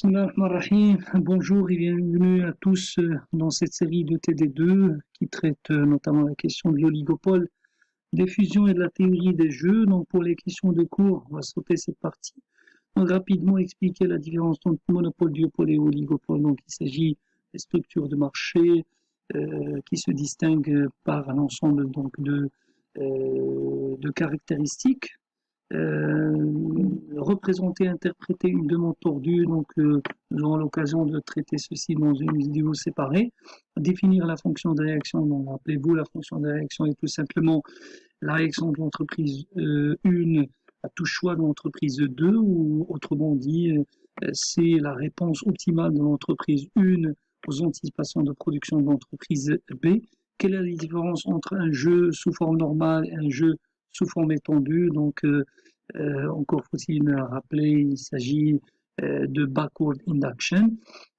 Bismillah ar-Rahman ar-Rahim. Bonjour et bienvenue à tous dans cette série de TD2 qui traite notamment la question de l'oligopole, des fusions et de la théorie des jeux. Donc pour les questions de cours, on va sauter cette partie. Donc rapidement expliquer la différence entre monopole, duopole et oligopole. Donc il s'agit des structures de marché qui se distinguent par un ensemble de caractéristiques. Représenter, interpréter une demande tordue, donc nous aurons l'occasion de traiter ceci dans une vidéo séparée. Définir la fonction de réaction, donc rappelez-vous, la fonction de réaction est tout simplement la réaction de l'entreprise 1 à tout choix de l'entreprise 2, ou autrement dit, c'est la réponse optimale de l'entreprise 1 aux anticipations de production de l'entreprise B. Quelle est la différence entre un jeu sous forme normale et un jeu sous forme étendue? Donc, encore faut-il rappeler, il s'agit de backward induction.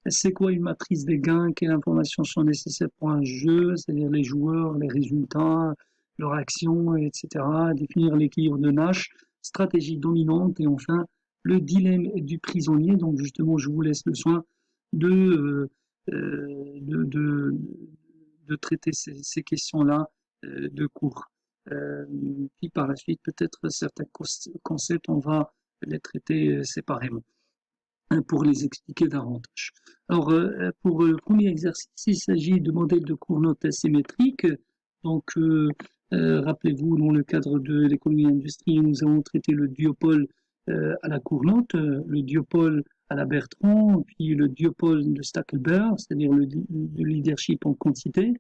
C'est quoi une matrice des gains? Quelles informations sont nécessaires pour un jeu? C'est-à-dire les joueurs, les résultats, leur action, etc. Définir l'équilibre de Nash, stratégie dominante et enfin le dilemme du prisonnier. Donc justement, je vous laisse le soin de, de, de, de traiter ces questions-là de cours. Puis par la suite, peut-être certains concepts, on va les traiter séparément pour les expliquer davantage. Alors, pour le premier exercice, il s'agit de modèles de Cournot asymétriques. Donc, rappelez-vous, dans le cadre de l'économie industrielle, nous avons traité le duopole à la Cournot, le duopole à la Bertrand, puis le duopole de Stackelberg, c'est-à-dire le leadership en quantité,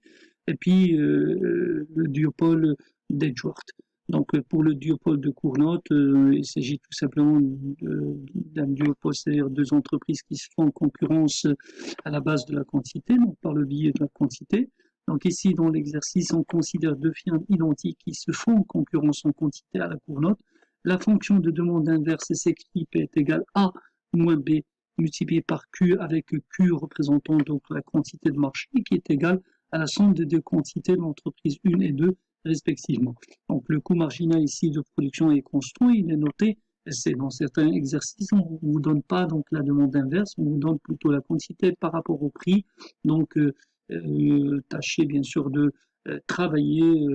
et puis le duopole d'Edgeworth. Donc pour le duopole de Cournot, il s'agit tout simplement d'un duopole, c'est-à-dire deux entreprises qui se font concurrence à la base de la quantité, donc par le biais de la quantité. Donc ici, dans l'exercice, on considère deux firmes identiques qui se font concurrence en quantité à la Cournot. La fonction de demande inverse s'écrit P est égal à moins B multiplié par Q, avec Q représentant donc la quantité de marché qui est égale à la somme des deux quantités de l'entreprise 1 et 2 respectivement. Donc le coût marginal ici de production est constant, il est noté. C'est dans certains exercices, on ne vous donne pas donc la demande inverse, on vous donne plutôt la quantité par rapport au prix. Donc tâchez bien sûr de travailler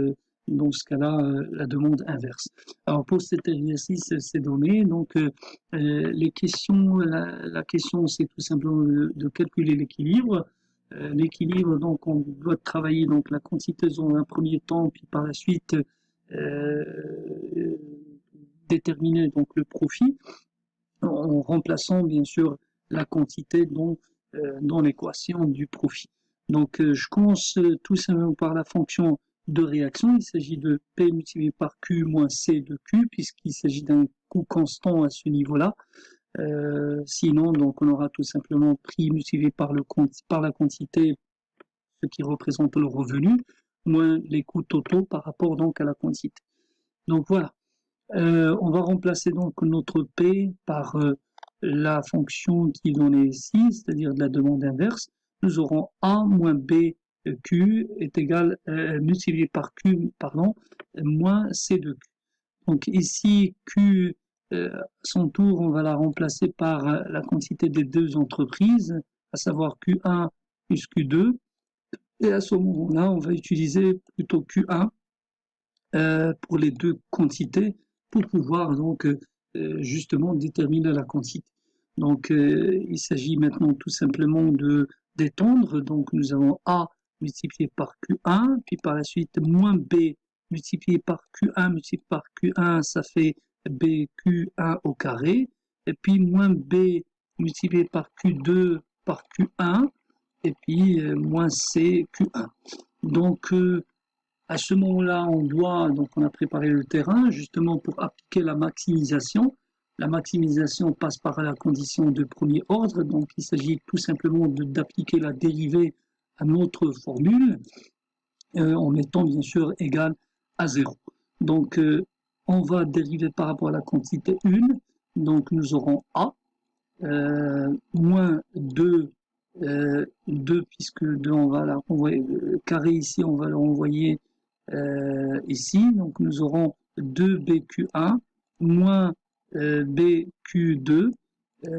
dans ce cas-là la demande inverse. Alors pour cet exercice, c'est donné. Donc les questions, la question c'est tout simplement de calculer l'équilibre. L'équilibre, donc on doit travailler donc la quantité dans un premier temps, puis par la suite euh, déterminer donc le profit en remplaçant bien sûr la quantité dans l'équation du profit. Donc je commence tout simplement par la fonction de réaction. Il s'agit de P multiplié par Q moins C de Q, puisqu'il s'agit d'un coût constant à ce niveau-là. Sinon, donc, on aura tout simplement prix multiplié par la quantité, ce qui représente le revenu, moins les coûts totaux par rapport donc à la quantité. Donc voilà. On va remplacer donc notre P par la fonction qui est donnée ici, c'est-à-dire de la demande inverse. Nous aurons A moins B Q est égal multiplié par Q, pardon, moins C de Q. Donc ici, Q, à son tour, on va la remplacer par la quantité des deux entreprises, à savoir Q1 plus Q2. Et à ce moment-là, on va utiliser plutôt Q1 pour les deux quantités pour pouvoir donc justement déterminer la quantité. Donc il s'agit maintenant tout simplement de d'étendre. Donc nous avons A multiplié par Q1, puis par la suite moins B multiplié par Q1 multiplié par Q1, ça fait BQ1 au carré, et puis moins B multiplié par Q2 par Q1, et puis moins C Q1. Donc à ce moment-là, on a préparé le terrain justement pour appliquer la maximisation. La maximisation passe par la condition de premier ordre, donc il s'agit tout simplement d'appliquer la dérivée à notre formule en mettant bien sûr égal à 0. Donc on va dériver par rapport à la quantité 1, donc nous aurons A moins 2, 2 puisque 2 on va la renvoyer, le carré ici on va le renvoyer ici, donc nous aurons 2BQ1 moins BQ2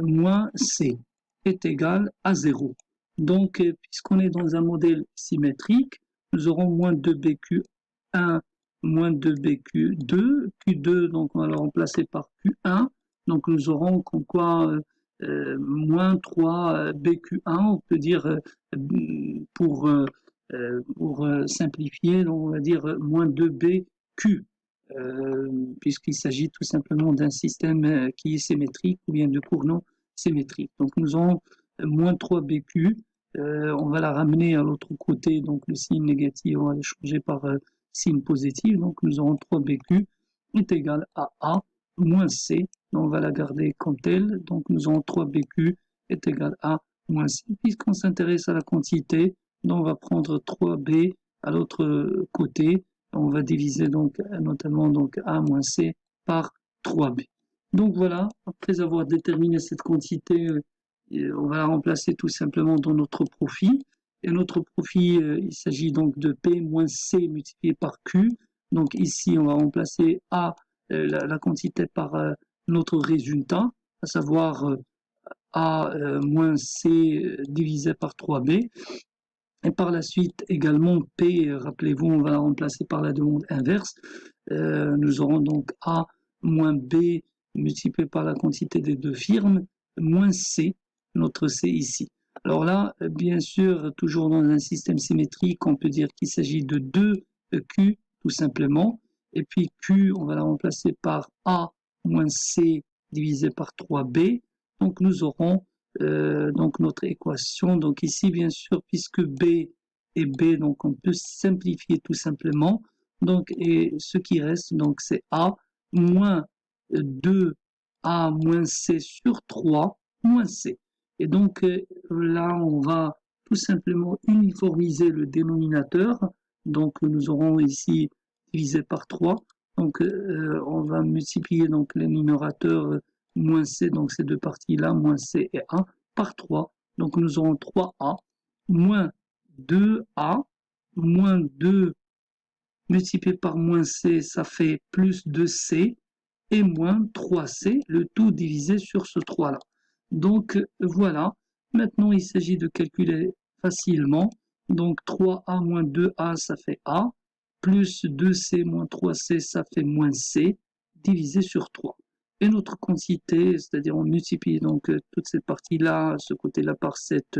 moins C. est égal à 0. Donc, puisqu'on est dans un modèle symétrique, nous aurons moins 2BQ1 moins 2BQ2. Q2, donc on va le remplacer par Q1. Donc nous aurons comme quoi moins 3BQ1, on peut dire pour simplifier, donc on va dire moins 2BQ, puisqu'il s'agit tout simplement d'un système qui est symétrique ou bien de cours non symétriques. Donc nous avons moins 3BQ, on va la ramener à l'autre côté, donc le signe négatif, on va le changer par signe positif, donc nous aurons 3BQ est égal à A moins C, donc on va la garder comme telle, donc nous aurons 3BQ est égal à moins C. Puisqu'on s'intéresse à la quantité, donc on va prendre 3B à l'autre côté, on va diviser donc notamment donc A moins C par 3B. Donc voilà, après avoir déterminé cette quantité, on va la remplacer tout simplement dans notre profit. Et notre profit, il s'agit donc de P moins C multiplié par Q. Donc ici, on va remplacer A, la quantité par notre résultat, à savoir A moins C divisé par 3B. Et par la suite, également, P, rappelez-vous, on va la remplacer par la demande inverse. Nous aurons donc A moins B multiplié par la quantité des deux firmes, moins C, notre C ici. Alors là, bien sûr, toujours dans un système symétrique, on peut dire qu'il s'agit de 2Q, tout simplement. Et puis Q, on va la remplacer par A moins C divisé par 3B. Donc nous aurons donc notre équation. Donc ici, bien sûr, puisque B est B, donc on peut simplifier tout simplement. Donc, et ce qui reste, donc c'est A moins 2A moins C sur 3 moins C. Et donc là, on va tout simplement uniformiser le dénominateur. Donc nous aurons ici divisé par 3. Donc on va multiplier donc les numérateurs moins C, donc ces deux parties-là, moins C et A, par 3. Donc nous aurons 3A moins 2A moins 2 multiplié par moins C, ça fait plus 2C et moins 3C, le tout divisé sur ce 3-là. Donc voilà, maintenant il s'agit de calculer facilement. Donc 3A moins 2A, ça fait A, plus 2C moins 3C, ça fait moins C, divisé sur 3. Et notre quantité, c'est-à-dire on multiplie donc toute cette partie-là, ce côté-là par cette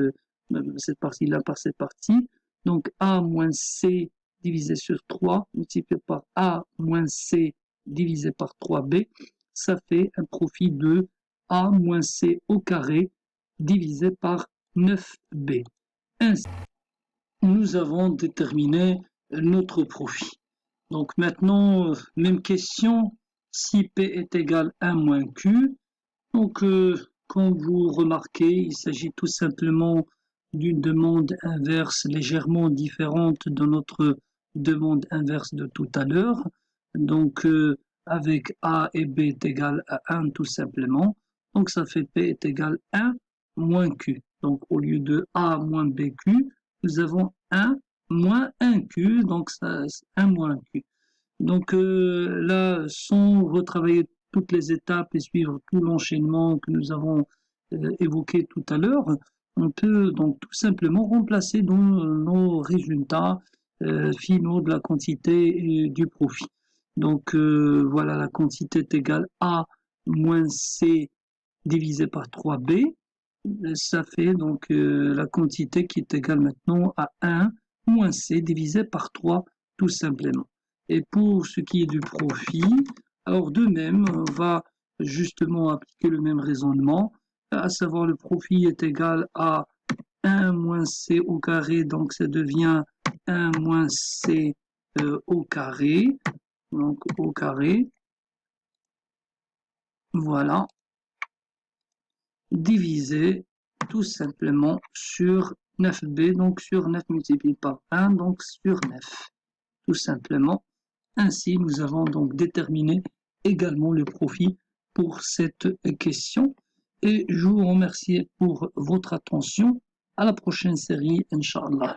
partie-là par cette partie. Donc A moins C divisé sur 3 multiplié par A moins C divisé par 3B, ça fait un profit de A moins C au carré divisé par 9B. Ainsi, nous avons déterminé notre profit. Donc maintenant, même question, si P est égal à 1 moins Q, donc comme vous remarquez, il s'agit tout simplement d'une demande inverse légèrement différente de notre demande inverse de tout à l'heure. Donc avec A et B est égal à 1 tout simplement. Donc ça fait P est égal à 1 moins Q. Donc au lieu de A moins BQ, nous avons 1 moins 1Q, donc ça, 1 moins Q. Donc là, sans retravailler toutes les étapes et suivre tout l'enchaînement que nous avons évoqué tout à l'heure, on peut donc tout simplement remplacer dans nos résultats finaux de la quantité et du profit. Donc voilà, la quantité est égale A moins C divisé par 3B. Ça fait donc la quantité qui est égale maintenant à 1 moins C divisé par 3 tout simplement. Et pour ce qui est du profit, alors de même, on va justement appliquer le même raisonnement, à savoir le profit est égal à 1 moins C au carré, donc ça devient 1 moins C au carré, donc au carré, voilà, divisé tout simplement sur 9B, donc sur 9 multiplié par 1, donc sur 9, tout simplement. Ainsi, nous avons donc déterminé également le profit pour cette question. Et je vous remercie pour votre attention. À la prochaine série, Inch'Allah.